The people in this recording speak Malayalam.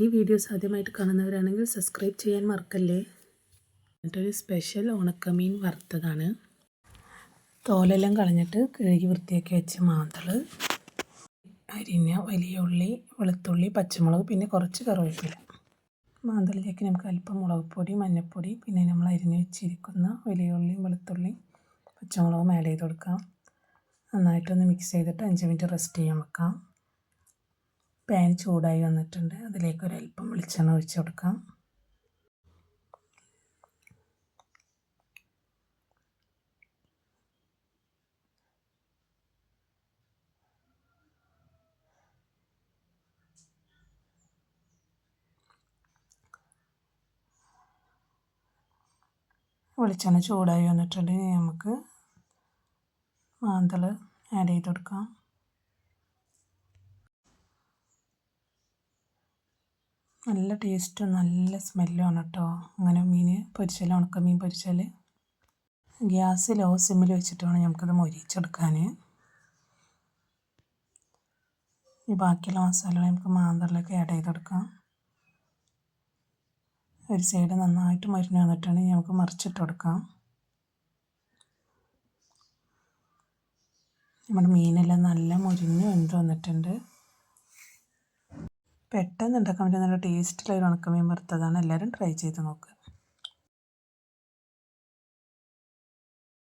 ഈ വീഡിയോസ് ആദ്യമായിട്ട് കാണുന്നവരാണെങ്കിൽ സബ്സ്ക്രൈബ് ചെയ്യാൻ മറക്കല്ലേ. എന്നിട്ടൊരു സ്പെഷ്യൽ ഉണക്കമീൻ വറുത്തതാണ്. തോലെല്ലാം കളഞ്ഞിട്ട് കഴുകി വൃത്തിയാക്കി വെച്ച മാന്തൾ, അരിഞ്ഞ വലിയ ഉള്ളി, വെളുത്തുള്ളി, പച്ചമുളക്, പിന്നെ കുറച്ച് കറിവേപ്പില. മാന്തളിലേക്ക് നമുക്ക് അല്പം മുളക് പൊടി, മഞ്ഞൾപ്പൊടി, പിന്നെ നമ്മൾ അരിഞ്ഞ് വെച്ചിരിക്കുന്ന വലിയ ഉള്ളിയും വെളുത്തുള്ളിയും പച്ചമുളകും ആഡ് ചെയ്ത് കൊടുക്കാം. നന്നായിട്ടൊന്ന് മിക്സ് ചെയ്തിട്ട് 5 മിനിറ്റ് റെസ്റ്റ് ചെയ്യാൻ വെക്കാം. പാൻ ചൂടായി വന്നിട്ടുണ്ട്. അതിലേക്ക് ഒരല്പം വെളിച്ചെണ്ണ ഒഴിച്ച് കൊടുക്കാം. വെളിച്ചെണ്ണ ചൂടായി വന്നിട്ടുണ്ടെങ്കിൽ നമുക്ക് മാന്തൾ ആഡ് ചെയ്ത് കൊടുക്കാം. നല്ല ടേസ്റ്റും നല്ല സ്മെല്ലുമാണ് കേട്ടോ. അങ്ങനെ മീൻ പൊരിച്ചാൽ, ഉണക്കമീൻ പൊരിച്ചാൽ ഗ്യാസ് ലോ സിമ്മിൽ വെച്ചിട്ട് വേണം നമുക്കത് മൊരിച്ചെടുക്കാൻ. ഈ ബാക്കിയുള്ള മസാലകൾ നമുക്ക് മാന്തളിലേക്ക് ആഡ് ചെയ്ത് കൊടുക്കാം. ഒരു സൈഡ് നന്നായിട്ട് മൊരിഞ്ഞ് വന്നിട്ടുണ്ടെങ്കിൽ നമുക്ക് മറിച്ചിട്ട് കൊടുക്കാം. നമ്മുടെ മീനെല്ലാം നല്ല മൊരിഞ്ഞ് വെന്ത് വന്നിട്ടുണ്ട്. പെട്ടെന്ന് ഉണ്ടാക്കാൻ പറ്റിയ നല്ല ടേസ്റ്റുള്ള ഒരു ഉണക്കമീൻ വറുത്തതാണ്. എല്ലാവരും ട്രൈ ചെയ്ത് നോക്കുക.